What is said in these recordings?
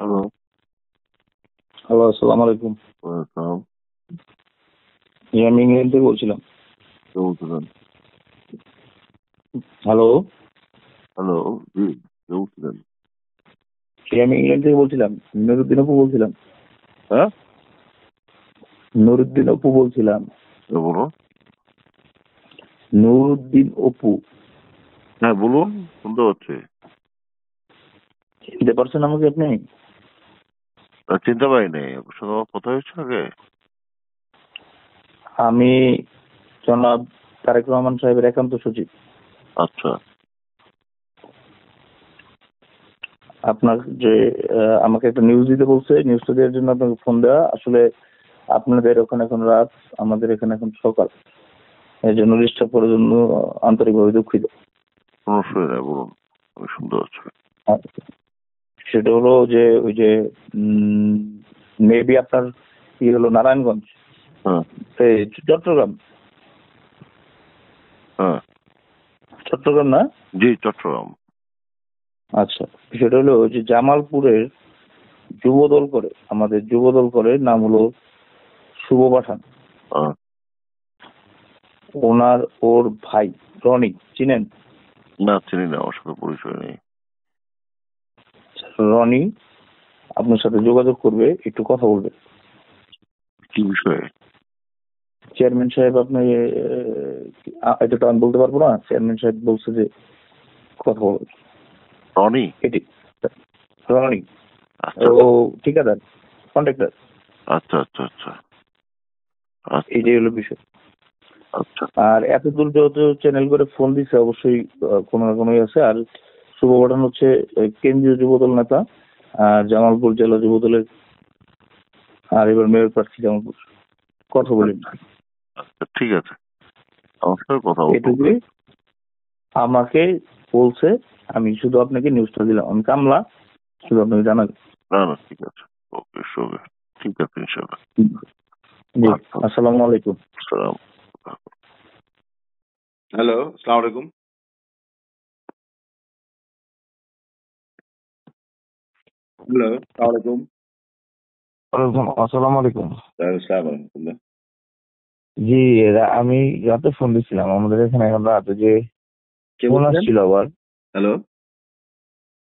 Hello, hello, আসসালামু আলাইকুম। Welcome. আমি ইংল্যান্ড থেকে বলছিলাম। কে বলছিলেন? হ্যালো, হ্যালো, জি, কে বলছিলেন? আমি ইংল্যান্ড থেকে বলছিলাম। নুরুদ্দিন অপু বলছিলাম। হ্যাঁ, নুরুদ্দিন অপু বলছিলাম। কে বলুন? নুরুদ্দিন অপু। হ্যাঁ, বলুন, শুনতে পাচ্ছি। চিনতে পারছেন আমাকে আপনি? চিনতে পারিনি, আপনার সঙ্গে আমার কথা হয়েছে আগে? আমি জনাব তারেক রহমান সাহেবের একান্ত সচিব। আচ্ছা, আপনার যে আমাকে একটা নিউজ দিতে বলছে, নিউজটা দেওয়ার জন্য আপনাকে ফোন দেওয়া। আসলে আপনাদের ওখানে এখন রাত, আমাদের এখানে এখন সকাল। এই জন্য ডিস্টার্ব করার জন্য আন্তরিকভাবে দুঃখিত। কোনো অসুবিধা নেই, বলুন, আমি শুনতে পাচ্ছি। আর সেটা হলো যে ওই যে মেবি আপনার কি হলো নারায়ণগঞ্জ, হ্যাঁ, এই চট্টগ্রাম, হ্যাঁ, চট্টগ্রাম না? জি, চট্টগ্রাম। আচ্ছা, সেটা হলো যে জামালপুরের যুবদল করে, আমাদের যুবদল করে, নাম হলো শুভ পাঠান। হ্যাঁ, ওর ভাই রনি, চিনেন? না, চিনি না, আমার সাথে পরিচয় নেই। রনি আপনার সাথে যোগাযোগ করবে, একটু কথা বলবে। কি বিষয়ে? চেয়ারম্যান সাহেব আপনি এটা তো আমি বলতে পারবো না। চেয়ারম্যান সাহেব বলছে যে কথা বলবে রনি? এটি। রনি আচ্ছা, ও ঠিকাদার, কন্ট্রাক্টর। আচ্ছা, আচ্ছা, আচ্ছা, আচ্ছা, এইটাই হলো বিষয়। আচ্ছা, আর এত দূর যেহেতু চ্যানেল করে ফোন দিছে, অবশ্যই কোনো না কোনোই আছে। আর শুভ ঘটন হচ্ছে কেন্দ্রীয় যুবদল নেতা, আর জামালপুর জেলা যুবদলের, আর এবার মেয়র প্রার্থী জামালপুর। কথা বলেন আচ্ছা, ঠিক আছে, আমার সাথে কথা বলতে হবে। এটুকুই আমাকে বলছে। আমি শুধু আপনাকে নিউজটা দিলাম, আমি কামলা, শুধু আপনাকে জানালাম। না, না, ঠিক আছে, ওকে, ওকে, ঠিক আছে, ইনশাল্লাহ। জি, আচ্ছা, আসসালামু আলাইকুম। আসসালাম। হ্যালো, আসসালামু আলাইকুম। হ্যালো, আসসালামু আলাইকুম। আসসালামু আলাইকুম। আসসালামু আলাইকুম। জি, আমি রাতে ফোন দিচ্ছিলাম। আমাদের এখানে এখন রাতে যে কে ফোন বলছেন? আসছিল আবার। হ্যালো,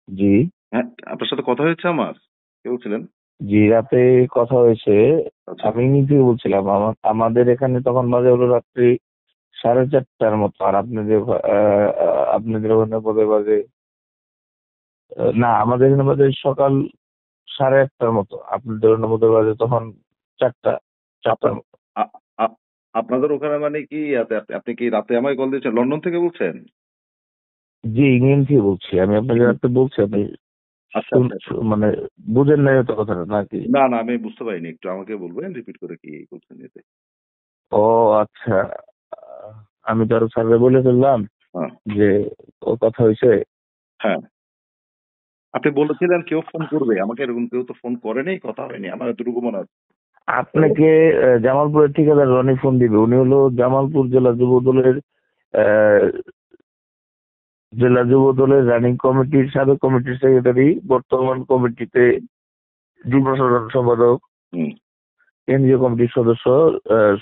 জি, হ্যাঁ, আপনার সাথে কথা হয়েছে আমার। কে বলছিলেন? জি, রাতে কথা হয়েছে। আচ্ছা, আমি নিজে বলছিলাম, আমাদের এখানে তখন বাজে হলো রাত্রি 4:30টার মতো। আর আপনাদের ওখানে বোধহয় বাজে না, আমাদের এখানে বাজে সকাল 8:30টার মতো। আপনাদের ওখানে বোধহয় বাজে তখন 4টার আপনার মতো। আ- আ- আপনাদের ওখানে মানে কি আপনি কি রাতে আমায় কল দিয়েছেন? লন্ডন থেকে বলছেন? জি, ইংল্যান্ড থেকে বলছি। আমি আপনাকে রাতে বলছি, আপনি আচ্ছা, আচ্ছা, আচ্ছা। মানে বুঝেন নাই হয়তো কথাটা নাকি? না, না, আমি বুঝতে পারিনি। একটু আমাকে বলবেন রিপিট করে কি বলছেন এতে? ও আচ্ছা, আমি তো আরো স্যারকে বলে ফেললাম হ্যাঁ, যে ও কথা হয়েছে। হ্যাঁ। আপনি বলেছিলেন কেউ ফোন করবে আমাকে, এরকম কেউ তো ফোন করেনি, কথা হয়নি, আমার এতটুকু মনে আছে। আপনাকে জামালপুরের ঠিকাদার রনি ফোন দিবে। উনি হলো জামালপুর জেলা যুবদলের আহ, রানিং কমিটির সাবেক কমিটির সেক্রেটারি, বর্তমান কমিটিতে যুগ্ম সাধারণ সম্পাদক, হুম, কেন্দ্রীয় কমিটির সদস্য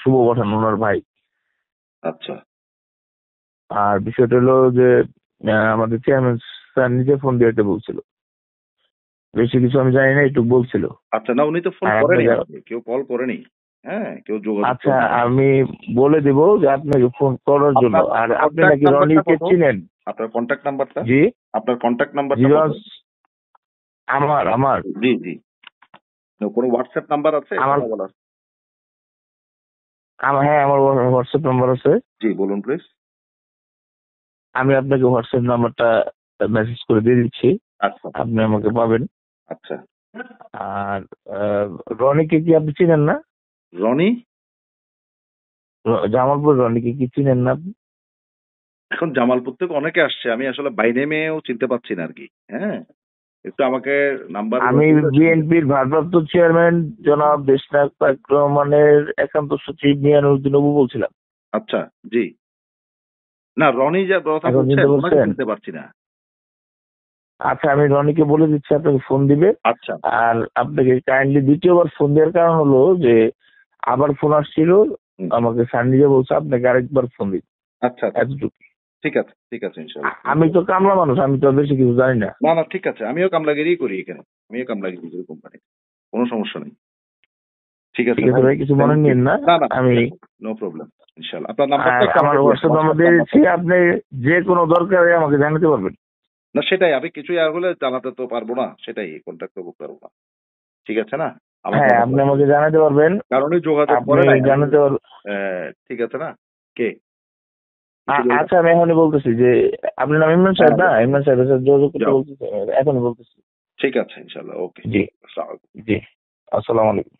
শুভ পাঠান, ওনার ভাই। আচ্ছা, আর বিষয়টা হলো যে আমাদের চেয়ারম্যান স্যার নিজে ফোন দিয়ে এটা বলছিল। বেশি কিছু আমি জানি না, একটু বলছিল। আচ্ছা। না, উনি তো ফোন আর করেনি আপনাকে, আমাকে, কেউ কল করেনি। হ্যাঁ, কেউ যোগাযোগ আচ্ছা, করেনি। আমি বলে দিব যে আপনাকে ফোন করার জন্য। আপনার আর আপনি কন্ট্যাক্ট নাকি নাম্বারটা রনিকে কত? চিনেন? আপনার কন্ট্যাক্ট নাম্বারটা? জি, আপনার কন্ট্যাক্ট নাম্বারটা জিরো, কত? আমার আমার জি, জি। কোনো হোয়াটসঅ্যাপ নাম্বার আছে আমার কথা বলার? হ্যাঁ, আমার হোয়াটসঅ্যাপ নাম্বার আছে। জি, বলুন প্লিজ। আমি আপনাকে হোয়াটসঅ্যাপ নাম্বারটা মেসেজ করে দিয়ে দিচ্ছি, আচ্ছা, আপনি আমাকে পাবেন। আচ্ছা। আর রনিকে কি আপনি চিনেন না? রনি? জামালপুর রনিকে কি চিনেন না আপনি? এখন জামালপুর থেকে অনেকে আসছে, আমি আসলে বাই নেমেও চিনতে পারছি না আর কি। হ্যাঁ, একটু আমাকে নাম্বার আমি বিএনপির ভারপ্রাপ্ত চেয়ারম্যান জনাব দেশনায়ক তারেক রহমানের একান্ত সচিব মিয়ানউদ্দিন বাবু বলছিলাম। আচ্ছা, জি। না, রনি যা কথা এখন চিনতে বলছেন ওনাকে পারছেন? চিনতে পারছি না। আচ্ছা, আমি রনিকে বলে দিচ্ছি আপনাকে ফোন দিবে। আচ্ছা আর আপনাকে কাইন্ডলি দ্বিতীয়বার ফোন দেওয়ার কারণ হলো যে আবার ফোন আসছিল, হুম। আমাকে সান্ডিজে বলছে আপনাকে আরেকবার ফোন দিতে, আচ্ছা আচ্ছা এতটুকু। ঠিক আছে ইনশাল্লাহ। আমি তো কামলা মানুষ, আমি তো বেশি কিছু জানি না। না না ঠিক আছে, আমিও কামলাগিরি করি এখানে, আমিও কামলাগিরি করি কোম্পানি, কোনো সমস্যা নেই। ঠিক আছে ঠিক আছে ভাই, কিছু মনে নিন না। না না আমি নো প্রবলেম ইনশাল্লাহ। আপনার নাম্বারটা একটু আমার আমাকে দিন, হোয়াটসঅ্যাপ নাম্বার দিয়ে দিচ্ছি, আপনি যে কোনো দরকারে আমাকে জানাতে পারবেন। না সেটাই, আমি কিছু আর হলে জানাতে তো পারবো না, সেটাই কন্ট্যাক্ট করতে পারবো না। ঠিক আছে না, আমাকে হ্যাঁ, অনেক আপনি আমাকে জানাতে পারবেন। কারণে যোগাযোগ আপনি করে নাই জানাতে পারবেন। ঠিক আছে না, কে আচ্ছা, আমি এখনই বলতেছি যে আপনার নাম ইমরান সাহেব না? ইমরান সাহেবের সাথে যোগাযোগ করতে যাও। বলতেছি, এখনই বলতেছি। ঠিক আছে ইনশাল্লাহ, ওকে। জি আসসালামু আলাইকুম। জি, আসসালামু আলাইকুম।